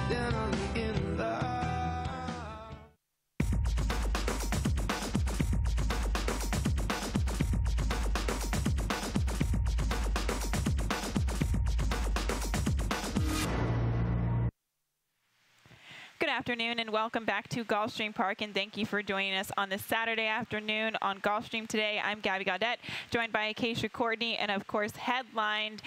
then I'm in love. Good afternoon and welcome back to Gulfstream Park, and thank you for joining us on this Saturday afternoon on Gulfstream today. I'm Gabby Gaudette, joined by Acacia Courtney, and of course headlined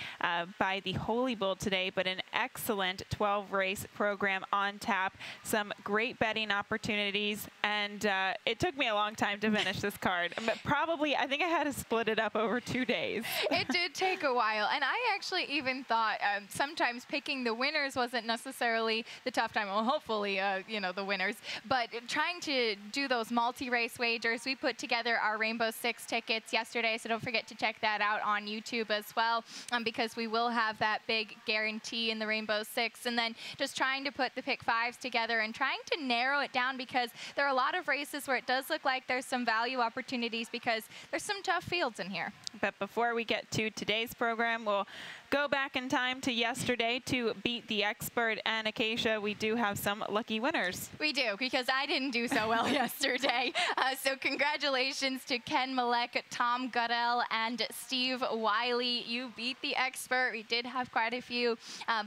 by the Holy Bull today, but an excellent 12-race program on tap. Some great betting opportunities, and it took me a long time to finish this card. But probably, I think I had to split it up over 2 days. It did take a while, and I actually even thought sometimes picking the winners wasn't necessarily the tough time. Well, hopefully, you know, the winners, but trying to do those multi-race wagers. We put together our Rainbow Six tickets yesterday, so don't forget to check that out on YouTube as well, because we will have that big guarantee in the Rainbow Six, and then just trying to put the pick fives together and trying to narrow it down, because there are a lot of races where it does look like there's some value opportunities because there's some tough fields in here. But before we get to today's program, we'll go back in time to yesterday to beat the expert and Acacia. We do have some lucky winners. We do, because I didn't do so well yesterday. So congratulations to Ken Malek, Tom Goodell, and Steve Wiley. You beat the expert. We did have quite a few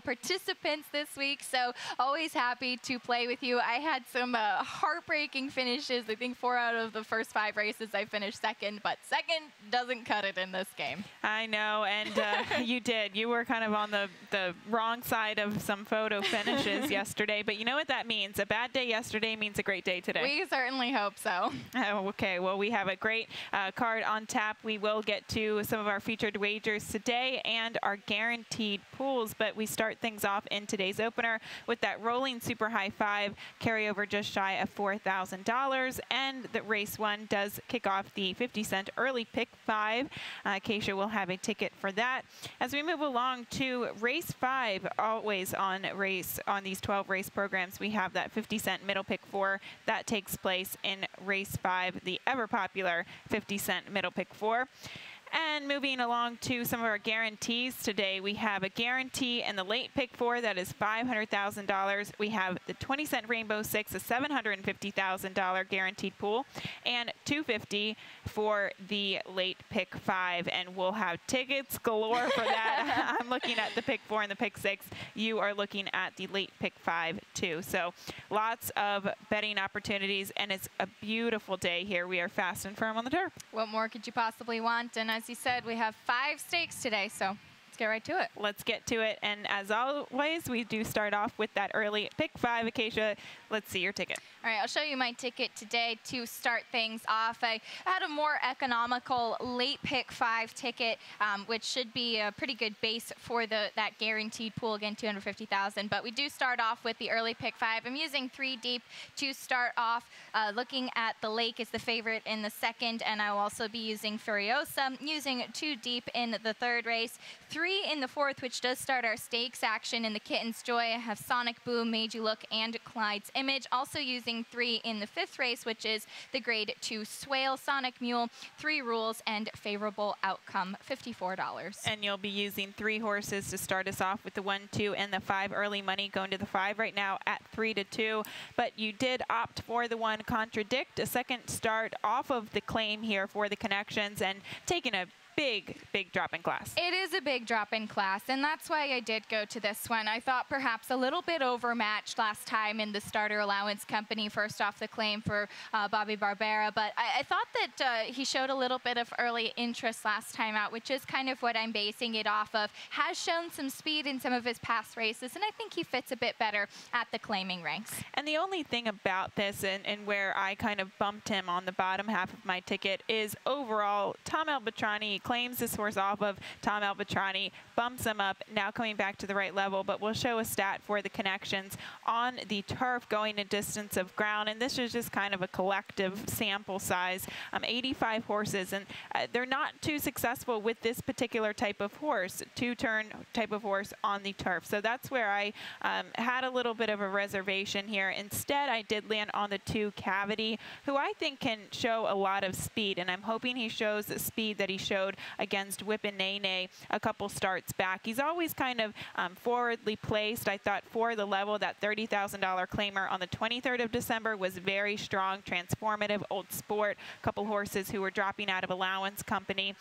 participants this week, so always happy to play with you. I had some heartbreaking finishes. I think 4 out of the first 5 races I finished second, but second doesn't cut it in this game. I know, and you did. You were kind of on the wrong side of some photo finishes yesterday, but you know what that means. A bad day yesterday means a great day today. We certainly hope so. Okay, well, we have a great card on tap. We will get to some of our featured wagers today and our guaranteed pools, but we start things off in today's opener with that rolling super high 5 carryover just shy of $4,000, and the race 1 does kick off the 50-cent early pick 5. Acacia will have a ticket for that. As we move along to race 5, always on these 12 race programs, we have that 50-cent middle pick 4 that takes place in race 5, the ever popular 50-cent middle pick 4. And moving along to some of our guarantees today, we have a guarantee in the late pick 4 that is $500,000. We have the 20-cent Rainbow Six, a $750,000 guaranteed pool, and $250 for the late pick 5. And we'll have tickets galore for that. I'm looking at the pick 4 and the pick 6. You are looking at the late pick 5 too. So lots of betting opportunities, and it's a beautiful day here. We are fast and firm on the turf. What more could you possibly want? And as you said, we have 5 stakes today, so let's get right to it. Let's get to it. And as always, we do start off with that early pick 5. Acacia, let's see your ticket. All right, I'll show you my ticket today to start things off. I had a more economical late pick 5 ticket, which should be a pretty good base for that guaranteed pool, again, $250,000. But we do start off with the early pick 5. I'm using 3 deep to start off. Looking at the Lake is the favorite in the second, and I'll also be using Furiosa, using 2 deep in the third race, 3 in the fourth, which does start our stakes action in the Kitten's Joy. I have Sonic Boom, Made You Look, and Clyde's Image. Also using 3 in the fifth race, which is the grade 2 Swale, Sonic Mule, 3 rules, and favorable outcome, $54. And you'll be using 3 horses to start us off with the 1, 2, and the 5 early money, going to the 5 right now at 3-2. But you did opt for the 1 Contradict, a second start off of the claim here for the connections, and taking a big drop in class. It is a big drop in class, and that's why I did go to this one. I thought perhaps a little bit overmatched last time in the starter allowance company, first off the claim for Bobby Barbera, but I thought that he showed a little bit of early interest last time out, which is kind of what I'm basing it off of. Has shown some speed in some of his past races, and I think he fits a bit better at the claiming ranks. And the only thing about this, and where I kind of bumped him on the bottom half of my ticket, is overall Tom Albatrani claims this horse off of Tom Albatrani, bumps him up, now coming back to the right level, but we'll show a stat for the connections on the turf going a distance of ground, and this is just kind of a collective sample size, 85 horses, and they're not too successful with this particular type of horse, 2-turn type of horse on the turf. So that's where I had a little bit of a reservation here. Instead, I did land on the 2 Cavity, who I think can show a lot of speed, and I'm hoping he shows the speed that he showed rode against Whippin' a couple starts back. He's always kind of forwardly placed. I thought for the level, that $30,000 claimer on the 23rd of December was very strong, transformative, old sport, a couple horses who were dropping out of allowance company.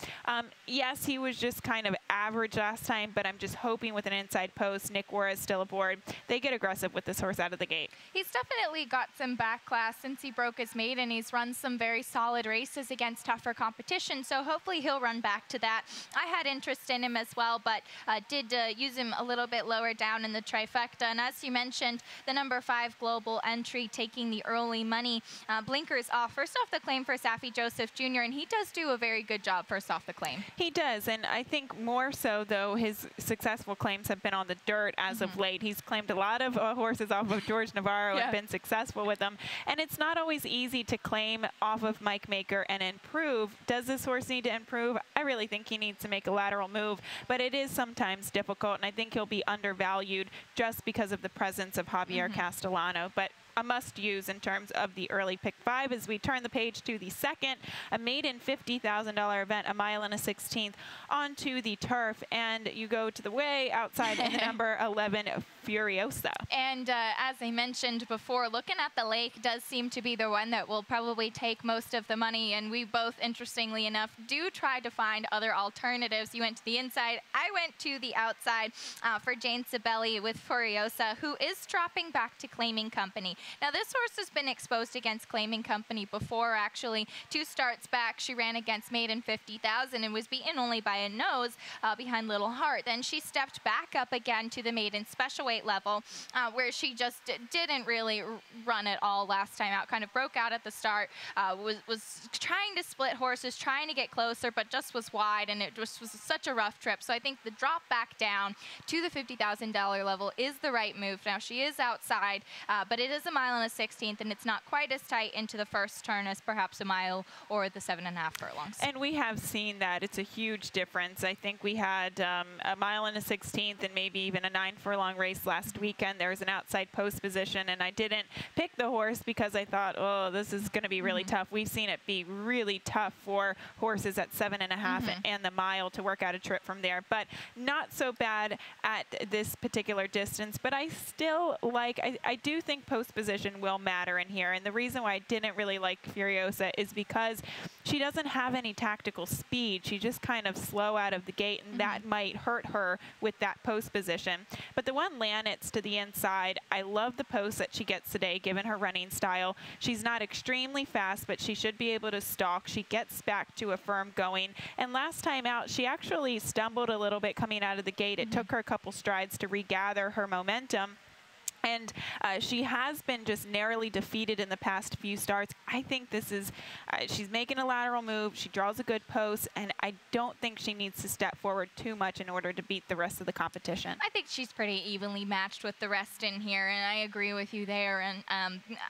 Yes, he was just kind of average last time, but I'm just hoping with an inside post, Nick Wara is still aboard, they get aggressive with this horse out of the gate. He's definitely got some back class since he broke his maiden. He's run some very solid races against tougher competition, so hopefully he'll run back to that. I had interest in him as well, but did use him a little bit lower down in the trifecta. And as you mentioned, the number 5 global entry taking the early money. Blinkers off. First off the claim for Saffie Joseph Jr., and he does do a very good job first off the claim. He does, and I think more so, though, his successful claims have been on the dirt as of late. He's claimed a lot of horses off of George Navarro and been successful with them, and it's not always easy to claim off of Mike Maker and improve. Does this horse need to improve? I really think he needs to make a lateral move, but it is sometimes difficult, and I think he'll be undervalued just because of the presence of Javier Castellano. But a must-use in terms of the early pick 5 as we turn the page to the second, a maiden $50,000 event, a mile and a 16th onto the turf, and you go to the way outside in the number 11 Furiosa. And as I mentioned before, looking at the lake does seem to be the one that will probably take most of the money, and we both, interestingly enough, do try to find other alternatives. You went to the inside, I went to the outside for Jane Sibeli with Furiosa, who is dropping back to claiming company. Now, this horse has been exposed against claiming company before, actually. 2 starts back, she ran against Maiden 50,000 and was beaten only by a nose behind Little Heart. Then she stepped back up again to the Maiden special weight level, where she just didn't really run at all last time out. Kind of broke out at the start, was trying to split horses, trying to get closer, but just was wide, and it just was such a rough trip. So I think the drop back down to the $50,000 level is the right move. Now, she is outside, but it is a mile and a 16th, and it's not quite as tight into the first turn as perhaps a mile or the 7.5 furlongs. And we have seen that. It's a huge difference. I think we had a mile and a 16th and maybe even a 9 furlong race last weekend. There was an outside post position, and I didn't pick the horse because I thought, oh, this is going to be really tough. We've seen it be really tough for horses at 7.5 and the mile to work out a trip from there, but not so bad at this particular distance. But I still like, I do think post position will matter in here, and the reason why I didn't really like Furiosa is because she doesn't have any tactical speed. She's just kind of slow out of the gate, and that might hurt her with that post position. But the one Lanitz to the inside, I love the post that she gets today given her running style. She's not extremely fast, but she should be able to stalk. She gets back to a firm going, and last time out she actually stumbled a little bit coming out of the gate. It took her a couple strides to regather her momentum. And she has been just narrowly defeated in the past few starts. I think this is, she's making a lateral move. She draws a good post, and I don't think she needs to step forward too much in order to beat the rest of the competition. I think she's pretty evenly matched with the rest in here, and I agree with you there. And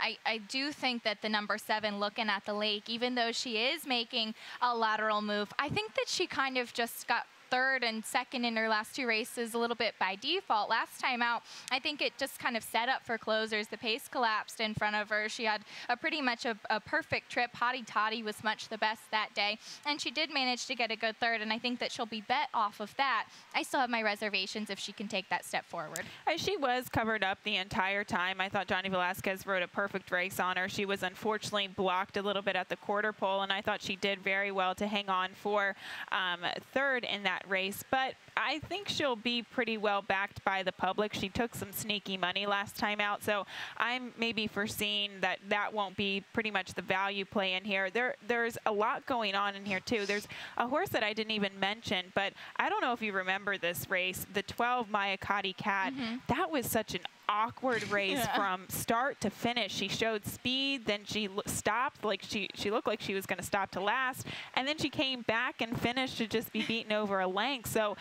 I do think that the number 7, looking at the lake, even though she is making a lateral move, I think that she kind of just got 3rd and 2nd in her last 2 races a little bit by default. Last time out, I think it just kind of set up for closers. The pace collapsed in front of her. She had pretty much a perfect trip. Hottie Toddy was much the best that day, and she did manage to get a good 3rd, and I think that she'll be bet off of that. I still have my reservations if she can take that step forward. She was covered up the entire time. I thought Johnny Velasquez rode a perfect race on her. She was unfortunately blocked a little bit at the quarter pole, and I thought she did very well to hang on for 3rd in that race, but I think she'll be pretty well backed by the public. She took some sneaky money last time out, so I'm maybe foreseeing that that won't be pretty much the value play in here. There's a lot going on in here too. There's a horse that I didn't even mention, but I don't know if you remember this race, the 12 Mayakati Cat. That was such an awkward race from start to finish. She showed speed, then she stopped, like she looked like she was going to stop to last, and then she came back and finished to just be beaten over a length. So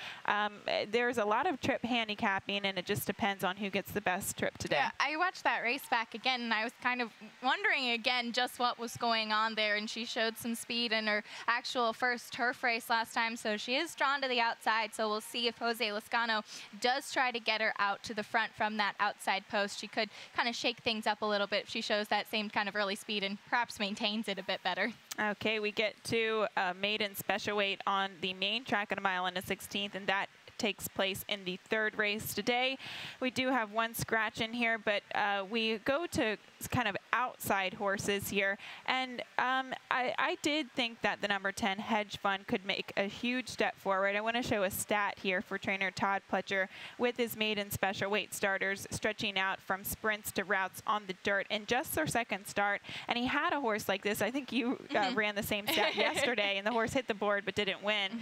there's a lot of trip handicapping, and it just depends on who gets the best trip today. Yeah, I watched that race back again, and I was kind of wondering again just what was going on there, and she showed some speed in her actual first turf race last time, so she is drawn to the outside. So we'll see if Jose Lascano does try to get her out to the front from that outside outside post. She could kind of shake things up a little bit if she shows that same kind of early speed and perhaps maintains it a bit better. Okay, we get to maiden special weight on the main track at a mile and a 16th, and that takes place in the third race today. We do have one scratch in here, but we go to kind of outside horses here, and I did think that the number 10 Hedge Fund could make a huge step forward. I want to show a stat here for trainer Todd Pletcher with his maiden special weight starters stretching out from sprints to routes on the dirt in just their second start, and he had a horse like this. I think you ran the same stat yesterday, and the horse hit the board but didn't win.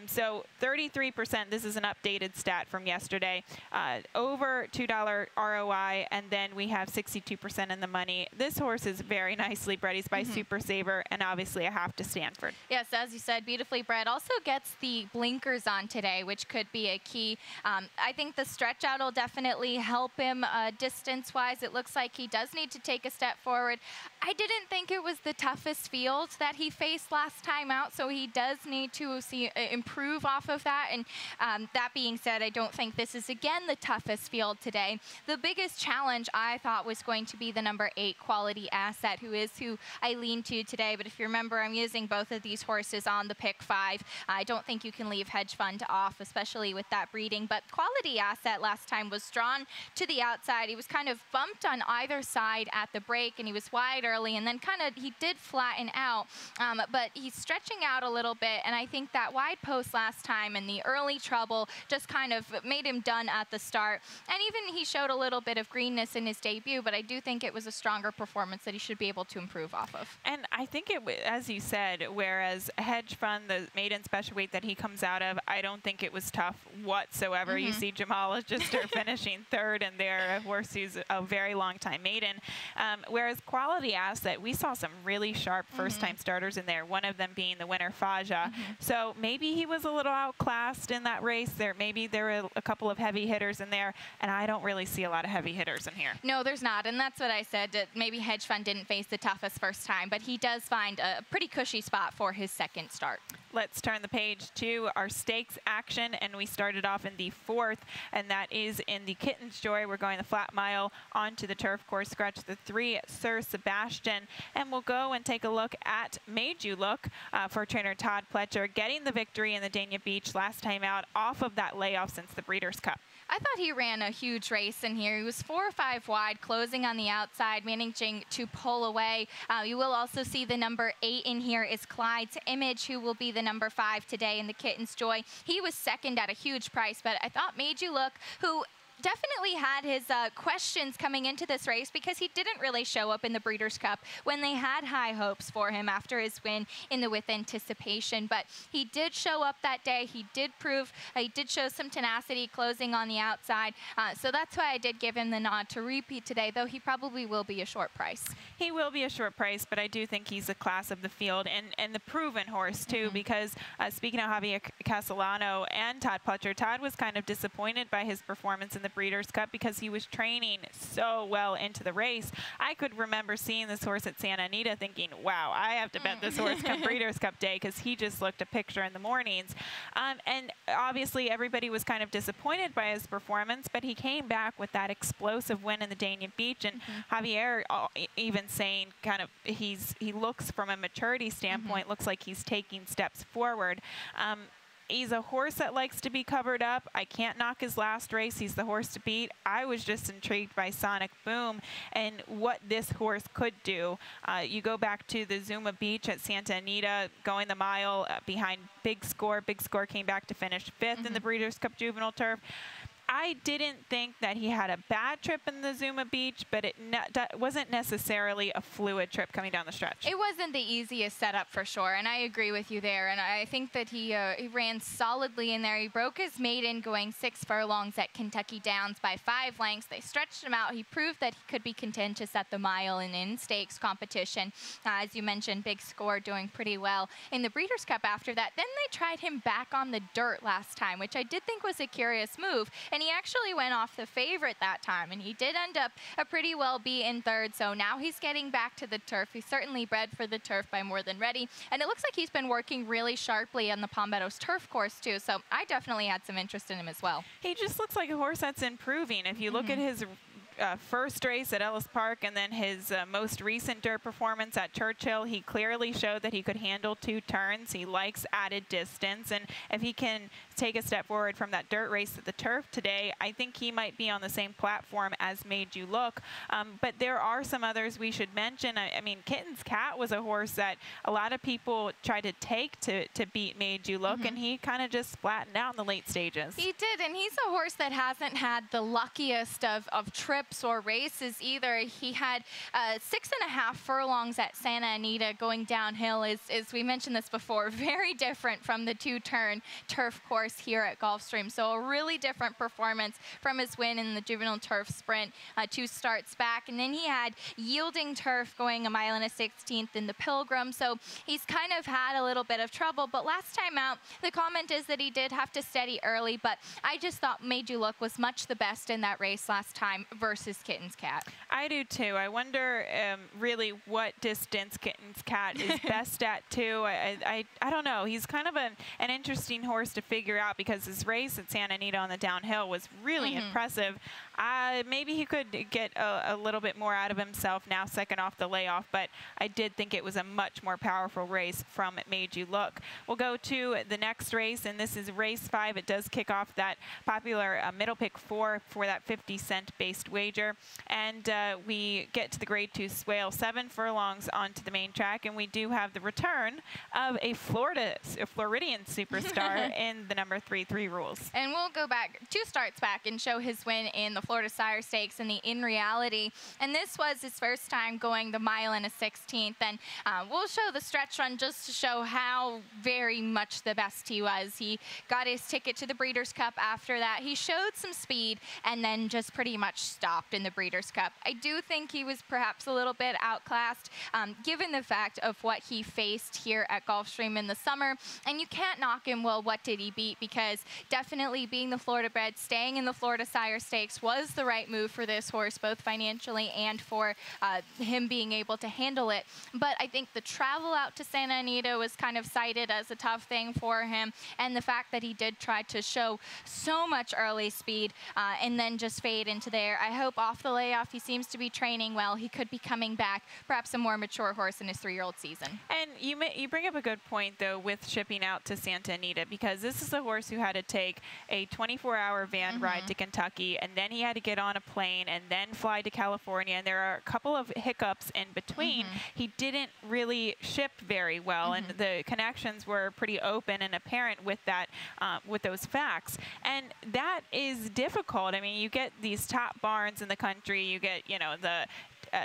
So 33%, this is an updated stat from yesterday, over $2 ROI, and then we have 62% in the money. This horse is very nicely bred. He's by Super Saver, and obviously a half to Stanford. Yes, as you said, beautifully bred. Also gets the blinkers on today, which could be a key. I think the stretch out will definitely help him distance-wise. It looks like he does need to take a step forward. I didn't think it was the toughest field that he faced last time out, so he does need to improve off of that. And that being said, I don't think this is, again, the toughest field today. The biggest challenge I thought was going to be the number 8 Quality Asset, who I lean to today. But if you remember, I'm using both of these horses on the pick 5. I don't think you can leave Hedge Fund off, especially with that breeding. But Quality Asset last time was drawn to the outside. He was kind of bumped on either side at the break, and he was wide early, and then he did flatten out. But he's stretching out a little bit, and I think that wide post last time and the early trouble just kind of made him done at the start. And even he showed a little bit of greenness in his debut, but I do think it was a stronger performance that he should be able to improve off of. And I think as you said, whereas Hedge Fund, the maiden special weight that he comes out of, I don't think it was tough whatsoever. You see Jamal Gister finishing third, and they're a horse who's a very long time maiden. Whereas Quality Asset, we saw some really sharp first-time starters in there, one of them being the winner, Faja. So maybe he was a little outclassed in that race. Maybe there were a couple of heavy hitters in there, and I don't really see a lot of heavy hitters in here. No, there's not, and that's what I said. Maybe Hedge Fund didn't face the toughest first time, but he does find a pretty cushy spot for his second start. Let's turn the page to our stakes action, and we started off in the 4th, and that is in the Kitten's Joy. We're going the flat mile onto the turf course, scratch the 3 Sir Sebastian, and we'll go and take a look at Made You Look for trainer Todd Pletcher, getting the victory in the Dania Beach last time out off of that layoff since the Breeders' Cup. I thought he ran a huge race in here. He was 4 or 5 wide, closing on the outside, managing to pull away. You will also see the number 8 in here is Clyde's Image, who will be the number 5 today in the Kitten's Joy. He was second at a huge price, but I thought Made You Look, who definitely had his questions coming into this race because he didn't really show up in the Breeders' Cup when they had high hopes for him after his win in the With Anticipation. But he did show up that day. He did prove, he did show some tenacity closing on the outside. So that's why I did give him the nod to repeat today, though he probably will be a short price. He will be a short price, but I do think he's a class of the field and the proven horse too, because speaking of Javier Castellano and Todd Pletcher, Todd was kind of disappointed by his performance in the Breeders' Cup because he was training so well into the race. I could remember seeing this horse at Santa Anita thinking, wow, I have to bet this horse come Breeders' Cup day, because he just looked a picture in the mornings. And obviously everybody was kind of disappointed by his performance, but he came back with that explosive win in the Dania Beach, and Javier even saying kind of he looks from a maturity standpoint, looks like he's taking steps forward. He's a horse that likes to be covered up. I can't knock his last race. He's the horse to beat. I was just intrigued by Sonic Boom and what this horse could do. You go back to the Zuma Beach at Santa Anita, going the mile behind Big Score. Big Score came back to finish 5th in the Breeders' Cup Juvenile Turf. I didn't think that he had a bad trip in the Zuma Beach, but it wasn't necessarily a fluid trip coming down the stretch. It wasn't the easiest setup for sure, and I agree with you there. And I think that he ran solidly in there. He broke his maiden going 6 furlongs at Kentucky Downs by 5 lengths. They stretched him out. He proved that he could be contentious at the mile and in stakes competition. As you mentioned, Big Score doing pretty well in the Breeders' Cup after that. Then they tried him back on the dirt last time, which I did think was a curious move. And and he actually went off the favorite that time, and he did end up a pretty well beaten third. So now he's getting back to the turf. He's certainly bred for the turf by More Than Ready, and it looks like he's been working really sharply on the Palm Meadows turf course too. So I definitely had some interest in him as well. He just looks like a horse that's improving. If you look at his first race at Ellis Park and then his most recent dirt performance at Churchill, he clearly showed that he could handle 2 turns. He likes added distance, and if he can take a step forward from that dirt race at the turf today, I think he might be on the same platform as Made You Look. But there are some others we should mention. I mean, Kitten's Cat was a horse that a lot of people tried to take to beat Made You Look, and he kind of just flattened out in the late stages. He did, and he's a horse that hasn't had the luckiest of trips or races either. He had 6.5 furlongs at Santa Anita going downhill. As we mentioned this before, very different from the 2-turn turf course here at Gulfstream. So a really different performance from his win in the juvenile turf sprint 2 starts back. And then he had yielding turf going 1 1/16 in the Pilgrim. So he's kind of had a little bit of trouble. But last time out, the comment is that he did have to steady early. But I just thought Made You Look was much the best in that race last time versus Kitten's Cat. I do too. I wonder really what distance Kitten's Cat is best at too. I don't know. He's kind of an interesting horse to figure out because his race at Santa Anita on the downhill was really impressive. Maybe he could get a little bit more out of himself now, second off the layoff, but I did think it was a much more powerful race from Made You Look. We'll go to the next race, and this is race 5. It does kick off that popular middle pick 4 for that 50-cent based wager, and we get to the grade 2 swale, 7 furlongs onto the main track, and we do have the return of a Floridian superstar in the number 3 rules. And we'll go back 2 starts back and show his win in the Florida Sire Stakes in the In Reality, and this was his first time going the 1 1/16, and we'll show the stretch run just to show how very much the best he was. He got his ticket to the Breeders' Cup after that. He showed some speed and then just pretty much stopped in the Breeders' Cup. I do think he was perhaps a little bit outclassed given the fact of what he faced here at Gulfstream in the summer, and you can't knock him. Well, what did he beat? Because definitely being the Florida bred, staying in the Florida Sire Stakes was the right move for this horse, both financially and for him being able to handle it. But I think the travel out to Santa Anita was kind of cited as a tough thing for him, and the fact that he did try to show so much early speed and then just fade into there. I hope off the layoff he seems to be training well. He could be coming back, perhaps a more mature horse in his 3-year-old season. And you bring up a good point, though, with shipping out to Santa Anita, because this is a horse who had to take a 24-hour van ride to Kentucky, and then he had to get on a plane and then fly to California, and there are a couple of hiccups in between. He didn't really ship very well, and the connections were pretty open and apparent with that, with those facts. And that is difficult. I mean, you get these top barns in the country, you get, you know, the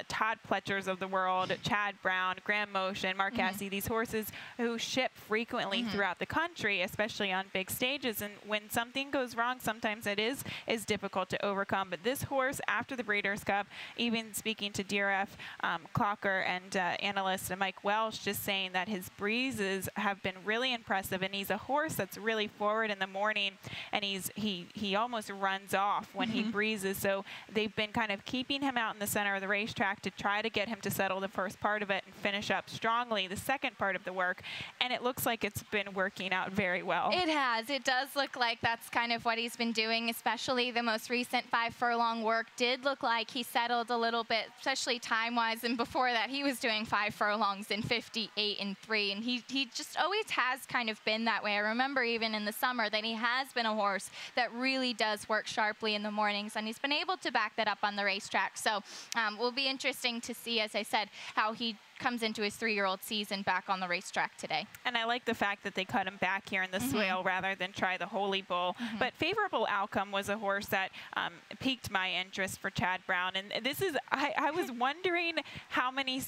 Todd Pletchers of the world, Chad Brown, Graham Motion, Mark Cassidy, these horses who ship frequently throughout the country, especially on big stages. And when something goes wrong, sometimes it is difficult to overcome. But this horse, after the Breeders' Cup, even speaking to DRF Clocker and analyst Mike Welsh, just saying that his breezes have been really impressive, and he's a horse that's really forward in the morning, and he almost runs off when he breezes. So they've been kind of keeping him out in the center of the racetrack to try to get him to settle the first part of it and finish up strongly the second part of the work, and it looks like it's been working out very well. It has. It does look like that's kind of what he's been doing, especially the most recent 5-furlong work did look like he settled a little bit, especially time-wise, and before that he was doing 5 furlongs in 58 and 3, and he just always has kind of been that way. I remember even in the summer that he has been a horse that really does work sharply in the mornings, and he's been able to back that up on the racetrack. So we'll be interesting to see, as I said, how he comes into his 3-year-old season back on the racetrack today. And I like the fact that they cut him back here in the swale rather than try the Holy Bull. But Favorable Outcome was a horse that piqued my interest for Chad Brown. And this is, I was wondering how many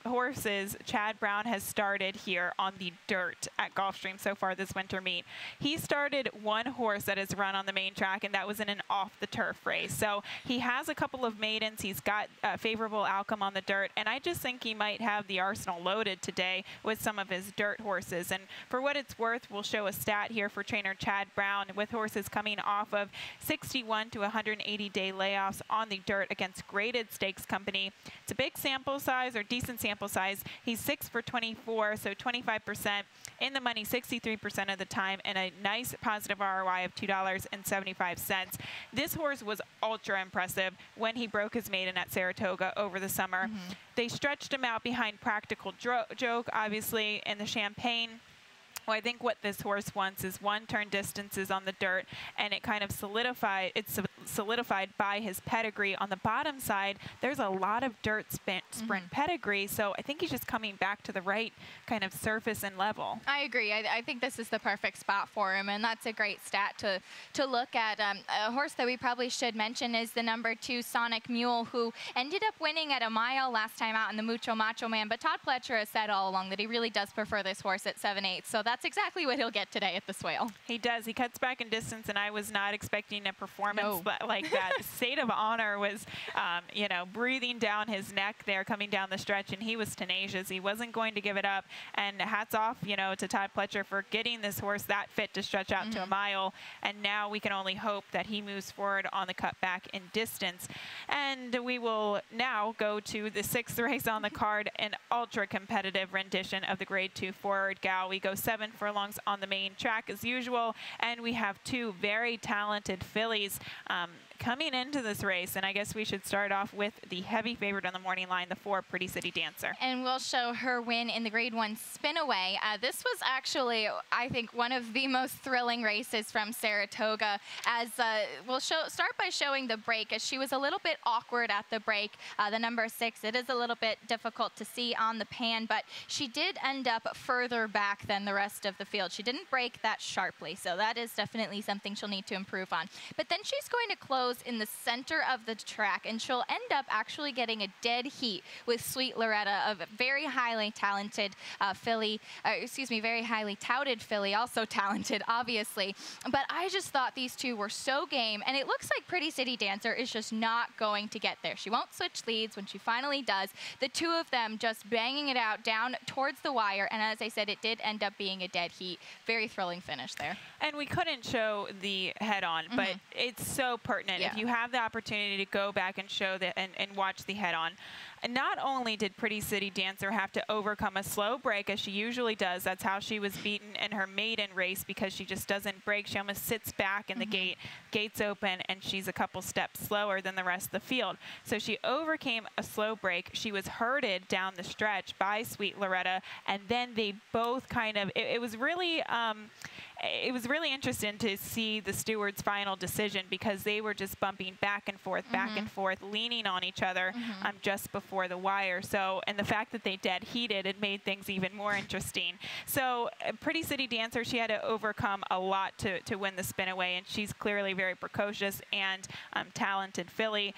horses Chad Brown has started here on the dirt at Gulfstream so far this winter meet. He started 1 horse that has run on the main track, and that was in an off-the-turf race. So he has a couple of maidens. He's got Favorable Outcome on the dirt, and I just think he might have have the arsenal loaded today with some of his dirt horses. And for what it's worth, we'll show a stat here for trainer Chad Brown with horses coming off of 61 to 180-day layoffs on the dirt against graded stakes company. It's a big sample size, or decent sample size. He's 6 for 24, so 25% in the money 63% of the time, and a nice positive ROI of $2.75. This horse was ultra impressive when he broke his maiden at Saratoga over the summer. They stretched him out behind Practical Joke, obviously, in the Champagne. Well, I think what this horse wants is one turn distances on the dirt, and it kind of solidified by his pedigree. On the bottom side, there's a lot of dirt sprint pedigree, so I think he's just coming back to the right kind of surface and level. I agree. I think this is the perfect spot for him, and that's a great stat to look at. A horse that we probably should mention is the number 2 Sonic Mule, who ended up winning at a mile last time out in the Mucho Macho Man, but Todd Pletcher has said all along that he really does prefer this horse at 7/8, so that's exactly what he'll get today at the Swale. He does. He cuts back in distance, and I was not expecting a performance like that. State of Honor was, you know, breathing down his neck there, coming down the stretch, and he was tenacious. He wasn't going to give it up, and hats off, you know, to Todd Pletcher for getting this horse that fit to stretch out to a mile, and now we can only hope that he moves forward on the cutback in distance. And we will now go to the 6th race on the card, an ultra competitive rendition of the Grade 2 Forward Gal. We go 7 furlongs on the main track as usual, and we have 2 very talented fillies coming into this race, and I guess we should start off with the heavy favorite on the morning line, the 4 Pretty City Dancer. And we'll show her win in the Grade 1 Spinaway. This was actually, I think, one of the most thrilling races from Saratoga, as we'll start by showing the break, as she was a little bit awkward at the break. The number 6, it is a little bit difficult to see on the pan, but she did end up further back than the rest of the field. She didn't break that sharply, so that is definitely something she'll need to improve on. But then she's going to close in the center of the track, and she'll end up actually getting a dead heat with Sweet Loretta, a very highly talented filly, very highly touted filly, also talented, obviously. But I just thought these 2 were so game, and it looks like Pretty City Dancer is just not going to get there. She won't switch leads. When she finally does, the 2 of them just banging it out down towards the wire, and as I said, it did end up being a dead heat. Very thrilling finish there. And we couldn't show the head-on, but it's so pertinent. If you have the opportunity to go back and show that and watch the head-on. And not only did Pretty City Dancer have to overcome a slow break, as she usually does, that's how she was beaten in her maiden race, because she just doesn't break. She almost sits back in the gate, gates open, and she's a couple steps slower than the rest of the field. So she overcame a slow break. She was herded down the stretch by Sweet Loretta, and then they both kind of, it was really interesting to see the stewards' final decision, because they were just bumping back and forth, leaning on each other just before the wire. So, and the fact that they dead heated, it made things even more interesting. So Pretty City Dancer, she had to overcome a lot to win the Spinaway, and she's clearly very precocious and talented filly.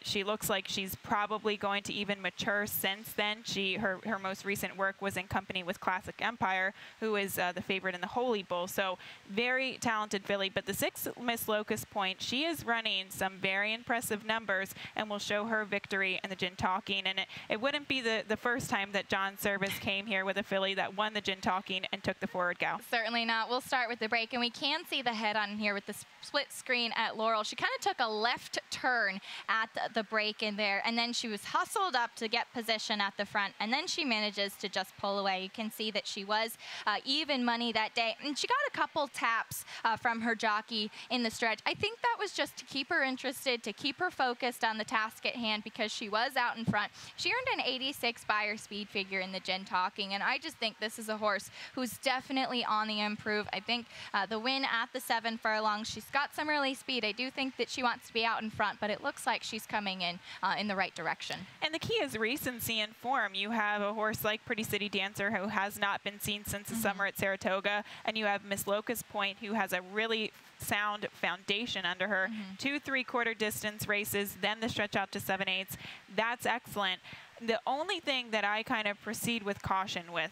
She looks like she's probably going to even mature since then. Her most recent work was in company with Classic Empire, who is the favorite in the Holy Bull. So very talented filly. But the 6th Miss Locust Point, she is running some very impressive numbers, and we'll show her victory in the Gin Talking. And it wouldn't be the first time that John Service came here with a filly that won the Gin Talking and took the Forward Gal. Certainly not. We'll start with the break, and we can see the head on here with the split screen at Laurel. She kind of took a left turn at the break in there, and then she was hustled up to get position at the front, and then she manages to just pull away. You can see that she was even money that day, and she got a couple taps from her jockey in the stretch. I think that was just to keep her interested, to keep her focused on the task at hand, because she was out in front. She earned an 86 buyer speed figure in the Gin Talking, and I just think this is a horse who's definitely on the improve. I think the win at the 7 furlongs, she's got some early speed. I do think that she wants to be out in front, but it looks like she's coming in the right direction. And the key is recency and form. You have a horse like Pretty City Dancer, who has not been seen since the summer at Saratoga, and you have Miss Locust Point, who has a really sound foundation under her. 2 3/4 distance races, then the stretch out to 7/8. That's excellent. The only thing that I kind of proceed with caution with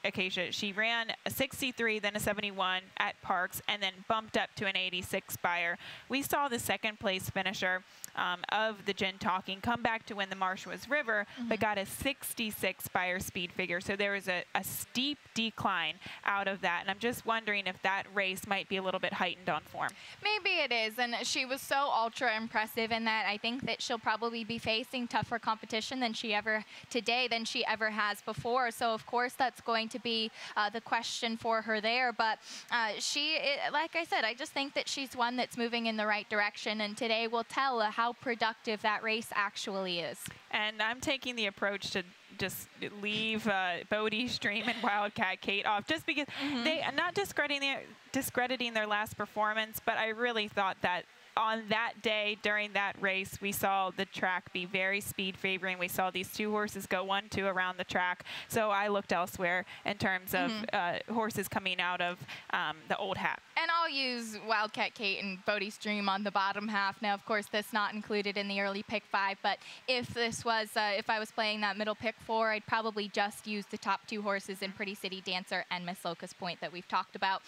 Acacia, she ran a 63, then a 71 at Parks, and then bumped up to an 86 Spire. We saw the second place finisher of the Gin Talking come back to win the Marsh was River, but got a 66 Spire speed figure. So there was a steep decline out of that. And I'm just wondering if that race might be a little bit heightened on form. Maybe it is, and she was so ultra impressive in that I think that she'll probably be facing tougher competition than she ever has before. So of course that's going to be the question for her there. But like I said, I just think that she's one that's moving in the right direction, and today will tell how productive that race actually is. And I'm taking the approach to just leave Gulfstream and Wildcat Kate off, just because they are not discrediting their last performance, but I really thought that on that day during that race, we saw the track be very speed favoring. We saw these 2 horses go 1-2 around the track. So I looked elsewhere in terms of horses coming out of the old hat. And I'll use Wildcat Kate and Gulfstream on the bottom half. Now, of course, that's not included in the early pick 5, but if this was, if I was playing that middle pick 4, I'd probably just use the top 2 horses in Pretty City Dancer and Miss Locust Point that we've talked about.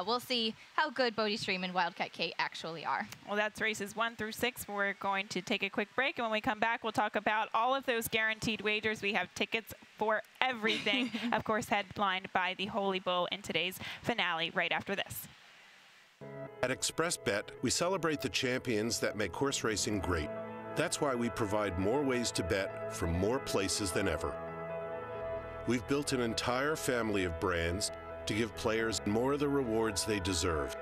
We'll see how good Gulfstream and Wildcat Kate actually are. Well, that's races 1 through 6. We're going to take a quick break, and when we come back, we'll talk about all of those guaranteed wagers. We have tickets for everything, of course, headlined by the Holy Bull in today's finale right after this. At ExpressBet, we celebrate the champions that make horse racing great. That's why we provide more ways to bet from more places than ever. We've built an entire family of brands to give players more of the rewards they deserve,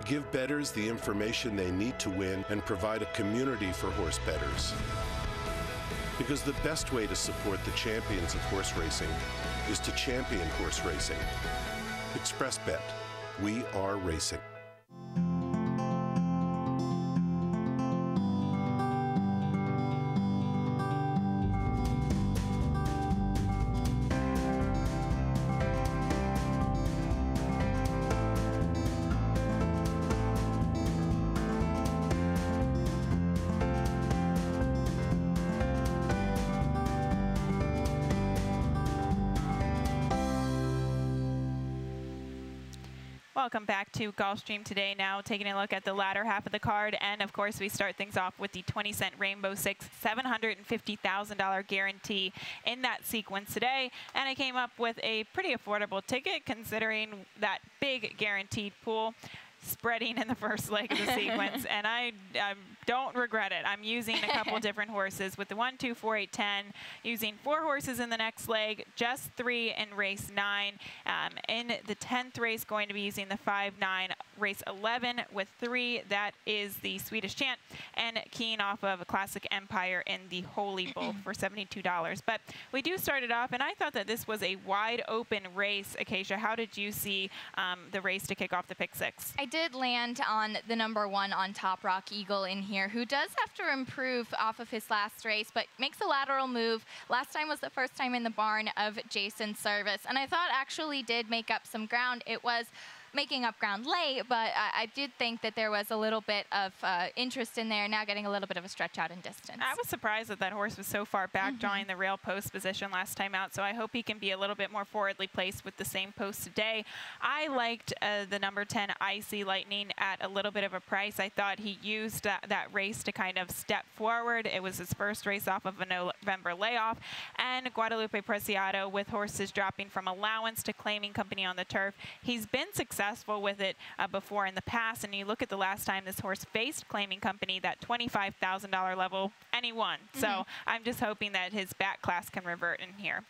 give bettors the information they need to win, and provide a community for horse bettors. Because the best way to support the champions of horse racing is to champion horse racing. ExpressBet, we are racing. Welcome back to Gulfstream today. Now taking a look at the latter half of the card, and of course we start things off with the 20-cent Rainbow Six $750,000 guarantee in that sequence today. And I came up with a pretty affordable ticket considering that big guaranteed pool spreading in the first leg of the sequence, and I don't regret it. I'm using a couple different horses with the 1, 2, 4, 8, 10, using 4 horses in the next leg, just 3 in race 9. In the 10th race, going to be using the 5, 9, race 11 with 3. That is the Swedish Chant, and keying off of a Classic Empire in the Holy Bull for $72. But we do start it off, and I thought that this was a wide open race. Acacia, how did you see the race to kick off the pick 6? I did land on the number 1 on Top Rock Eagle in here, who does have to improve off of his last race, but makes a lateral move. Last time was the first time in the barn of Jason Service, and I thought actually did make up some ground. It was making up ground late, but I did think that there was a little bit of interest in there, now getting a little bit of a stretch out in distance. I was surprised that that horse was so far back, drawing the rail post position last time out, so I hope he can be a little bit more forwardly placed with the same post today. I liked the number 10 Icy Lightning at a little bit of a price. I thought he used that race to kind of step forward. It was his first race off of a November layoff, and Guadalupe Preciado with horses dropping from allowance to claiming company on the turf. He's been successful with it before in the past, and you look at the last time this horse faced claiming company, that $25,000 level, and he won. So I'm just hoping that his back class can revert in here.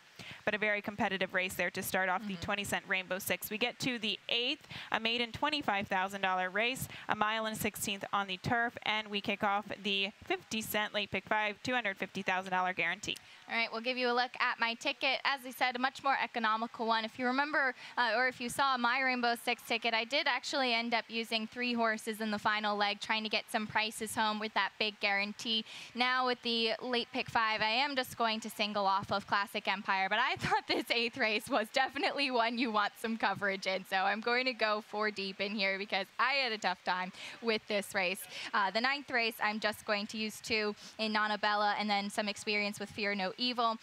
But a very competitive race there to start off the 20-cent Rainbow Six. We get to the 8th, a maiden $25,000 race, a mile and 1/16 on the turf, and we kick off the 50-cent late pick 5, $250,000 guarantee. All right, we'll give you a look at my ticket. As I said, a much more economical one. If you remember, or if you saw my Rainbow Six ticket, I did actually end up using 3 horses in the final leg, trying to get some prices home with that big guarantee. Now with the late pick 5, I am just going to single off of Classic Empire, but I I thought this 8th race was definitely one you want some coverage in. So I'm going to go 4 deep in here because I had a tough time with this race. The 9th race, I'm just going to use 2 in Nonabella and then some experience with Fear No Evil.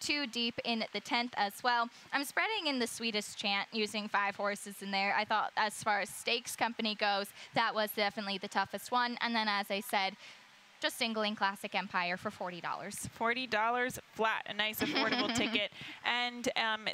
2 deep in the 10th as well. I'm spreading in the Swedish Chant using 5 horses in there. I thought as far as stakes company goes, that was definitely the toughest one. And then as I said, just singling Classic Empire for $40. $40 flat, a nice affordable ticket. And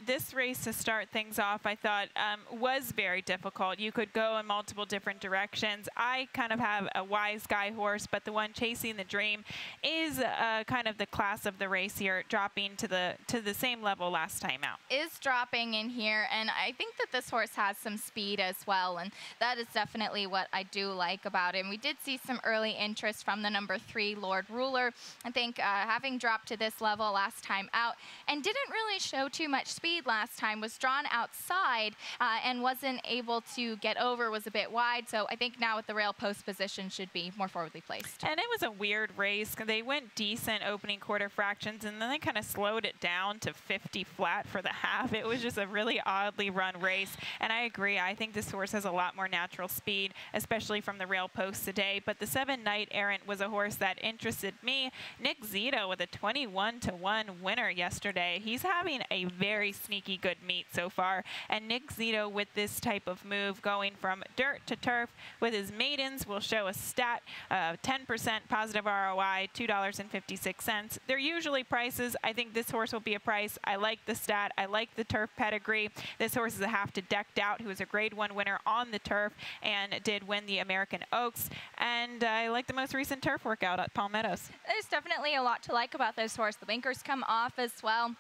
this race to start things off, I thought was very difficult. You could go in multiple different directions. I kind of have a Wise Guy horse, but the one Chasing the Dream is kind of the class of the race here, dropping to the same level last time out. Is dropping in here, and I think that this horse has some speed as well, and that is definitely what I do like about him. We did see some early interest from the number 3, Lord Ruler. I think having dropped to this level last time out and didn't really show too much speed last time, was drawn outside and wasn't able to get over, was a bit wide. So I think now with the rail post position should be more forwardly placed. And it was a weird race. They went decent opening quarter fractions, and then they kind of slowed it down to 50 flat for the half. It was just a really oddly run race. And I agree. I think this horse has a lot more natural speed, especially from the rail post today. But the 7 Knight Errant was a horse that interested me. Nick Zito with a 21-1 winner yesterday. He's having a very sneaky good meet so far. And Nick Zito with this type of move, going from dirt to turf with his maidens, will show a stat, 10% positive ROI, $2.56. They're usually prices. I think this horse will be a price. I like the stat. I like the turf pedigree. This horse is a half to Decked Out, who was a grade 1 winner on the turf and did win the American Oaks. And I like the most recent turf workout at Palmettos. There's definitely a lot to like about this horse. The blinkers come off as well.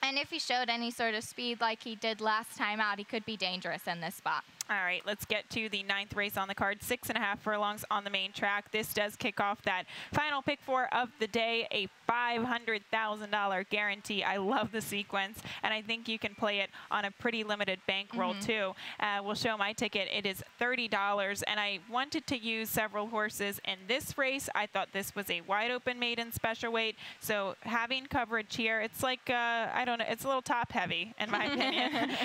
And if he showed any sort of speed like he did last time out, he could be dangerous in this spot. All right, let's get to the 9th race on the card. 6.5 furlongs on the main track. This does kick off that final pick 4 of the day, a $500,000 guarantee. I love the sequence, and I think you can play it on a pretty limited bankroll too. We'll show my ticket. It is $30, and I wanted to use several horses in this race. I thought this was a wide open maiden special weight, so having coverage here, it's like, I don't know, it's a little top heavy in my opinion.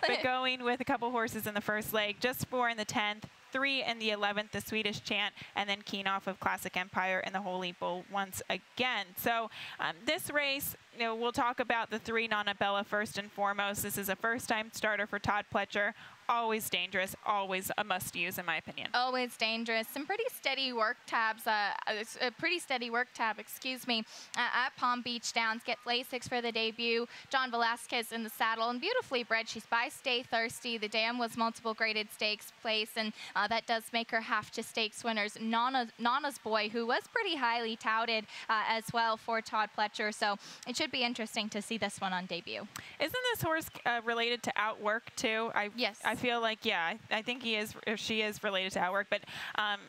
But going with a couple horses in the first leg, just 4 in the 10th, 3 in the 11th, the Swedish Chant, and then keen off of Classic Empire and the Holy Bull once again. So this race, you know, we'll talk about the 3 Nonabella first and foremost. This is a first-time starter for Todd Pletcher. Always dangerous, always a must-use in my opinion. Always dangerous. Some pretty steady work tabs, a pretty steady work tab, excuse me, at Palm Beach Downs. Gets Lasix for the debut. John Velasquez in the saddle, and beautifully bred. She's by Stay Thirsty. The dam was multiple graded stakes place, and that does make her half to stakes winners. Nana's Boy, who was pretty highly touted as well for Todd Pletcher, so it should be interesting to see this one on debut. Isn't this horse related to Outwork too? Yes. I feel like, yeah, I think he is, or she is related to Outwork, but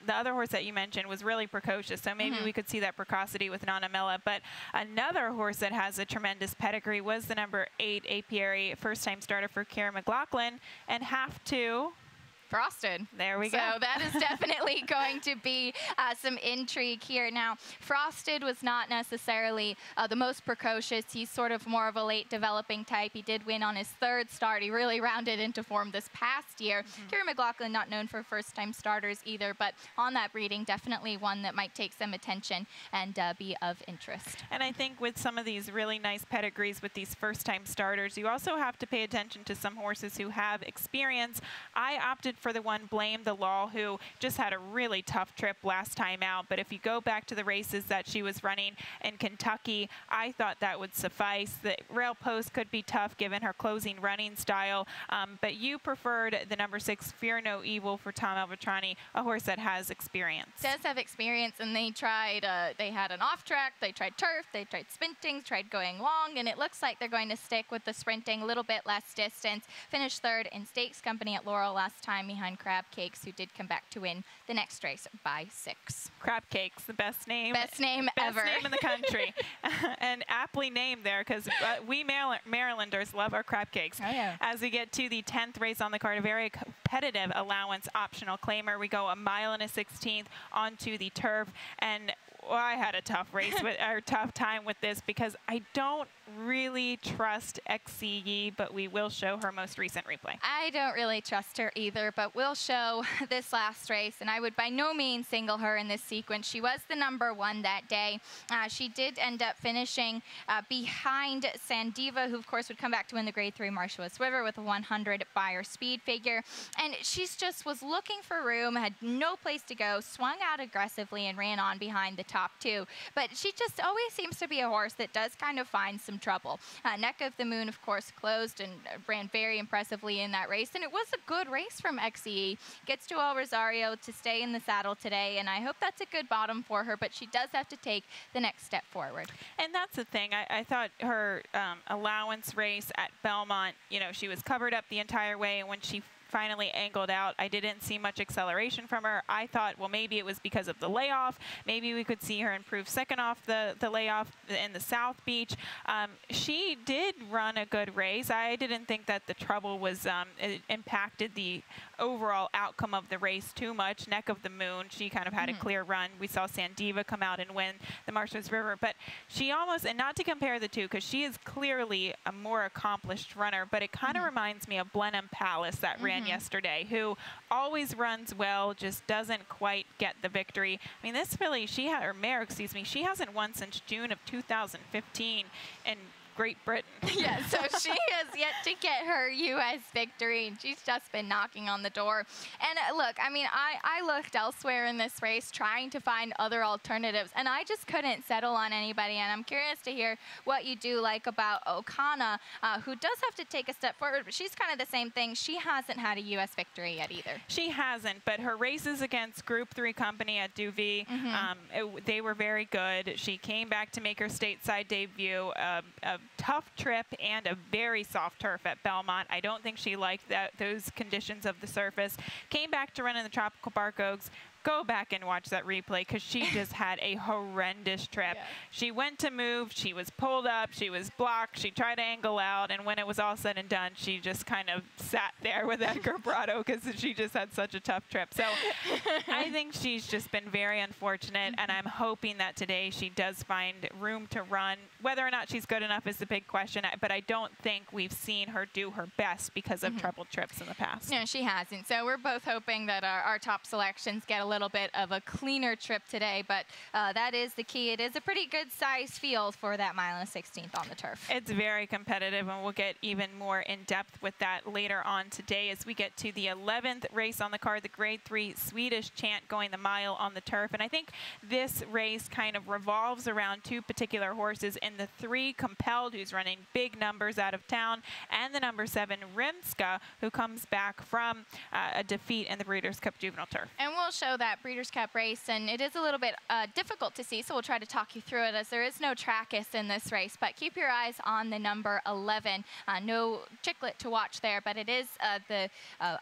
the other horse that you mentioned was really precocious, so maybe we could see that precocity with Nonamella. But another horse that has a tremendous pedigree was the number 8 Apiary, first-time starter for Kieran McLaughlin, and half to Frosted. There we go. So that is definitely going to be some intrigue here. Now, Frosted was not necessarily the most precocious. He's sort of more of a late developing type. He did win on his 3rd start. He really rounded into form this past year. Kieran McLaughlin, not known for first-time starters either, but on that breeding, definitely one that might take some attention and be of interest. And I think with some of these really nice pedigrees with these first-time starters, you also have to pay attention to some horses who have experience. I opted for the one Blame the Law, who just had a really tough trip last time out. But if you go back to the races that she was running in Kentucky, I thought that would suffice. The rail post could be tough given her closing running style. But you preferred the number 6 Fear No Evil for Tom Alvatrani, a horse that has experience. Does have experience, and they tried, they had an off track, they tried turf, they tried sprinting, tried going long, and it looks like they're going to stick with the sprinting, a little bit less distance. Finished 3rd in Stakes Company at Laurel last time behind Crab Cakes, who did come back to win the next race by 6. Crab Cakes, the best name. Best name ever. Best name in the country. And aptly named there, because we Marylanders love our crab cakes. Oh, yeah. As we get to the 10th race on the card, a very competitive allowance optional claimer. We go 1 mile and a 16th onto the turf. And well, I had a tough race or tough time with this because I don't really trust XCE, but we will show her most recent replay. I don't really trust her either, but we'll show this last race, and I would by no means single her in this sequence. She was the #1 that day. She did end up finishing behind Sandiva, who of course would come back to win the Grade 3 Marshall River with a 100 by her speed figure. And she's just was looking for room, had no place to go, swung out aggressively and ran on behind the top 2. But she just always seems to be a horse that does kind of find some trouble. Neck of the Moon, of course, closed and ran very impressively in that race. And it was a good race from XCE. Gets to El Rosario to stay in the saddle today, and I hope that's a good bottom for her, but she does have to take the next step forward. And that's the thing. I thought her allowance race at Belmont, you know, she was covered up the entire way, and when she finally angled out, I didn't see much acceleration from her. I thought, well, maybe it was because of the layoff. Maybe we could see her improve second off the layoff in the South Beach. She did run a good race. I didn't think that the trouble was it impacted the overall outcome of the race too much. Neck of the Moon, she kind of had a clear run. We saw Sandiva come out and win the Marshall's River, but she almost, and not to compare the two, because she is clearly a more accomplished runner, but it kind of reminds me of Blenheim Palace that ran yesterday, who always runs well, just doesn't quite get the victory. I mean, this filly, or mare, excuse me, she hasn't won since June of 2015, and Great Britain. Yeah, so she has yet to get her U.S. victory, and she's just been knocking on the door. And look, I mean, I looked elsewhere in this race trying to find other alternatives, and I just couldn't settle on anybody. And I'm curious to hear what you do like about Okana, who does have to take a step forward, but she's kind of the same thing. She hasn't had a U.S. victory yet either. She hasn't, but her races against Group 3 company at Deauville, they were very good. She came back to make her stateside debut. A tough trip and a very soft turf at Belmont. I don't think she liked those conditions of the surface. Came back to run in the Tropical Bark Oaks. Go back and watch that replay because she just had a horrendous trip. Yeah. She went to move, she was pulled up, she was blocked, she tried to angle out, and when it was all said and done, she just kind of sat there with Edgar Brado because she just had such a tough trip. So I think she's just been very unfortunate, and I'm hoping that today she does find room to run. Whether or not she's good enough is the big question, but I don't think we've seen her do her best because of troubled trips in the past. No, she hasn't. So we're both hoping that our top selections get a little bit of a cleaner trip today, but that is the key. It is a pretty good size field for that mile and a 16th on the turf. It's very competitive, and we'll get even more in depth with that later on today as we get to the 11th race on the card, the Grade 3 Swedish Chant going the mile on the turf. And I think this race kind of revolves around two particular horses in the 3 Compelled, who's running big numbers out of town, and the #7 Rimska, who comes back from a defeat in the Breeders' Cup Juvenile Turf. And we'll show that Breeders' Cup race, and it is a little bit difficult to see, so we'll try to talk you through it as there is no Trackus in this race. But keep your eyes on the number 11. No Chicklet to watch there, but it is the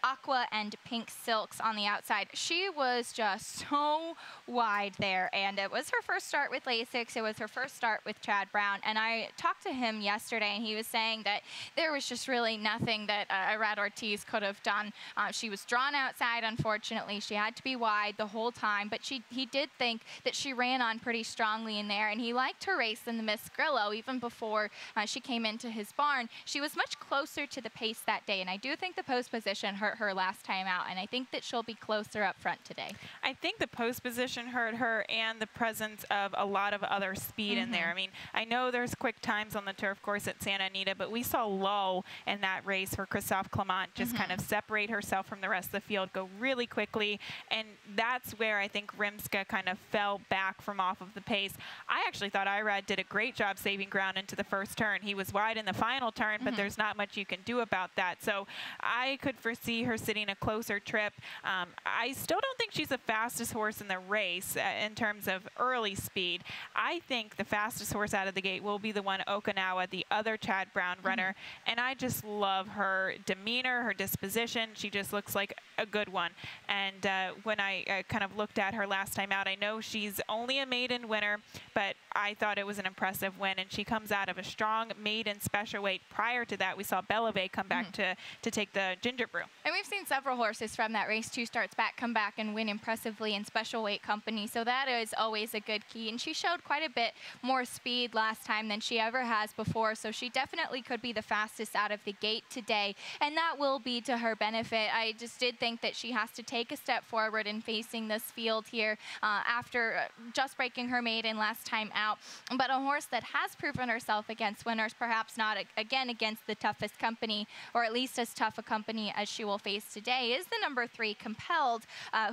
aqua and pink silks on the outside. She was just so wide there, and it was her first start with Lasix. It was her first start with Chad Brown, and I talked to him yesterday, and he was saying that there was just really nothing that Irad Ortiz could have done. She was drawn outside, unfortunately. She had to be wide the whole time, but he did think that she ran on pretty strongly in there, and he liked her race in the Miss Grillo even before she came into his barn. She was much closer to the pace that day, and I do think the post position hurt her last time out, and I think that she'll be closer up front today. I think the post position hurt her and the presence of a lot of other speed in there. I mean, I know there's quick times on the turf course at Santa Anita, but we saw lull in that race for Christophe Clement just kind of separate herself from the rest of the field, go really quickly, and that's where I think Rimska kind of fell back from off of the pace. I actually thought Irad did a great job saving ground into the first turn. He was wide in the final turn, but there's not much you can do about that. So I could foresee her sitting a closer trip. I still don't think she's the fastest horse in the race in terms of early speed. I think the fastest horse out of the gate will be the one Okinawa, the other Chad Brown runner, and I just love her demeanor, her disposition. She just looks like a good one. And when I I kind of looked at her last time out, I know she's only a maiden winner, but I thought it was an impressive win, and she comes out of a strong maiden special weight. Prior to that, we saw Bellavey come back to take the Ginger Brew. And we've seen several horses from that race 2 starts back come back and win impressively in special weight company, so that is always a good key. And she showed quite a bit more speed last time than she ever has before, so she definitely could be the fastest out of the gate today, and that will be to her benefit. I just did think that she has to take a step forward in facing this field here after just breaking her maiden last time out. But a horse that has proven herself against winners, perhaps not again against the toughest company, or at least as tough a company as she will face today, is the number 3 Compelled,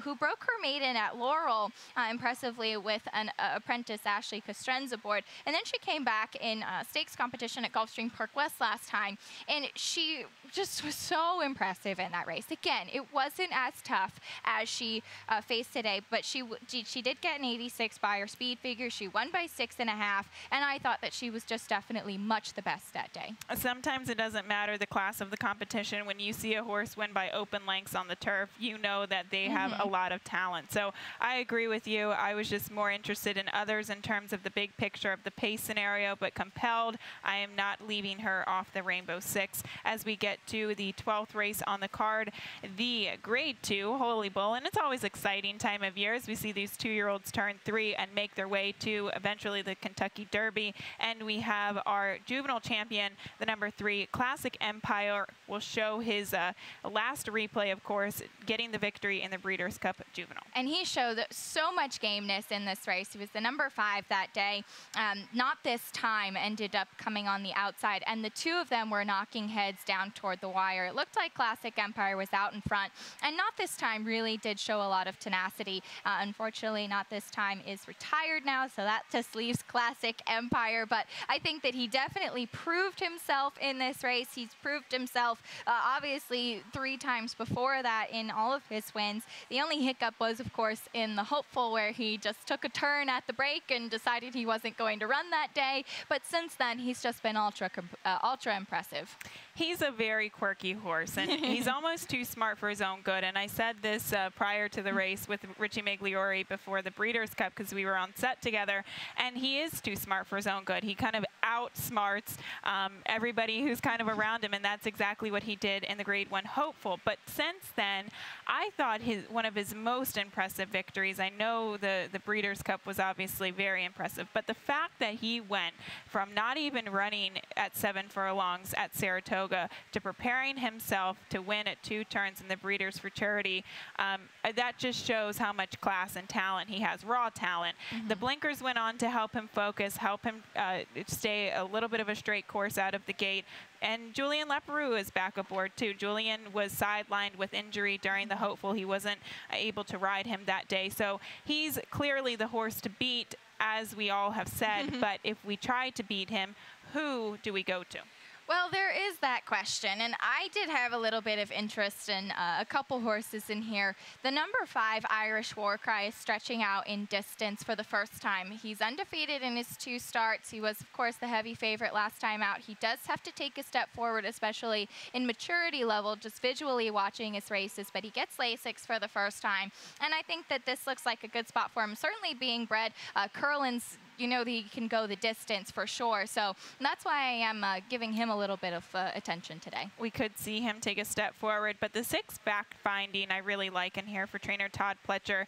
who broke her maiden at Laurel impressively with an apprentice Ashley Castrenza aboard. And then she came back in stakes competition at Gulfstream Park West last time, and she just was so impressive in that race. Again, it wasn't as tough as she faced today, but she did get an 86 by her speed figure. She won by 6.5, and I thought that she was just definitely much the best that day. Sometimes it doesn't matter the class of the competition. When you see a horse win by open lengths on the turf, you know that they have a lot of talent. So I agree with you. I was just more interested in others in terms of the big picture of the pace scenario, but Compelled, I am not leaving her off the Rainbow Six. As we get to the 12th race on the card, the Grade 2 Holy Bull, and it's always exciting time of year as we see these 2-year-olds turn 3 and make their way to eventually the Kentucky Derby. And we have our juvenile champion, the number 3 Classic Empire, will show his last replay, of course, getting the victory in the Breeders' Cup Juvenile. And he showed so much gameness in this race. He was the number 5 that day. Not this time, ended up coming on the outside, and the 2 of them were knocking heads down toward the wire. It looked like Classic Empire was out in front, and Not This Time really did show a lot of tenacity. Unfortunately, Not This Time is retired now, so that just leaves Classic Empire, but I think that he definitely proved himself in this race. He's proved himself obviously 3 times before that in all of his wins. The only hiccup was, of course, in the Hopeful, where he just took a turn at the break and decided he wasn't going to run that day, but since then he's just been ultra impressive. He's a very quirky horse, and he's almost too smart for his own good. And I said this prior to the race with Richie Migliori before the Breeders' Cup, because we were on set together, and he is too smart for his own good. He kind of outsmarts everybody who's kind of around him, and that's exactly what he did in the Grade 1 Hopeful. But since then, I thought one of his most impressive victories, I know the Breeders' Cup was obviously very impressive, but the fact that he went from not even running at 7 furlongs at Saratoga to preparing himself to win at 2 turns in the Breeders' for Charity, that just shows how much class and talent he has, raw talent. The blinkers went on to help him focus, help him stay a little bit of a straight course out of the gate. And Julian Leparoux is back aboard too. Julian was sidelined with injury during the Hopeful. He wasn't able to ride him that day. So he's clearly the horse to beat, as we all have said. But if we try to beat him, who do we go to? Well, there is that question, and I did have a little bit of interest in a couple horses in here. The number 5 Irish Warcry is stretching out in distance for the first time. He's undefeated in his 2 starts. He was, of course, the heavy favorite last time out. He does have to take a step forward, especially in maturity level, just visually watching his races, but he gets Lasix for the first time, and I think that this looks like a good spot for him. Certainly being bred, Curlin's, you know, that he can go the distance for sure. So that's why I am giving him a little bit of attention today. We could see him take a step forward, but the 6 back finding I really like in here for trainer Todd Pletcher.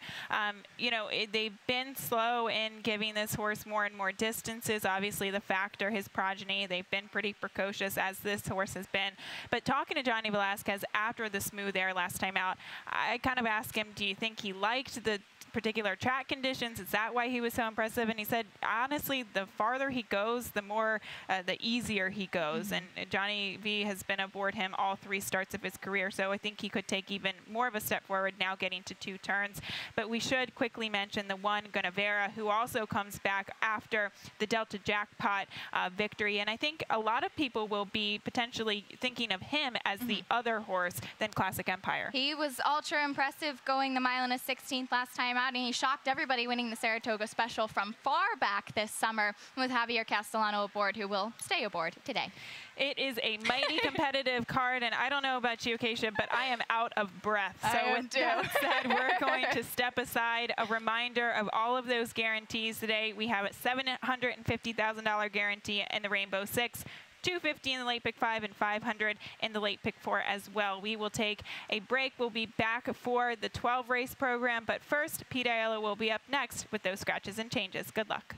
You know, they've been slow in giving this horse more and more distances. Obviously the Factor, his progeny, they've been pretty precocious, as this horse has been. But talking to Johnny Velasquez after the smooth air last time out, I kind of asked him, do you think he liked the particular track conditions? Is that why he was so impressive? And he said, honestly, the farther he goes, the more, the easier he goes. And Johnny V has been aboard him all 3 starts of his career, so I think he could take even more of a step forward now, getting to 2 turns. But we should quickly mention the 1 Guinevere, who also comes back after the Delta Jackpot victory. And I think a lot of people will be potentially thinking of him as the other horse than Classic Empire. He was ultra impressive going the 1 1/16 last time out, and he shocked everybody winning the Saratoga Special from far back this summer with Javier Castellano aboard, who will stay aboard today. It is a mighty competitive card, and I don't know about you, Acacia, but I am out of breath. So with that said, we're going to step aside. A reminder of all of those guarantees today. We have a $750,000 guarantee in the Rainbow Six, $250 in the late pick 5, and $500 in the late pick 4 as well. We will take a break. We'll be back for the 12 race program, but first, Pete Aiello will be up next with those scratches and changes. Good luck.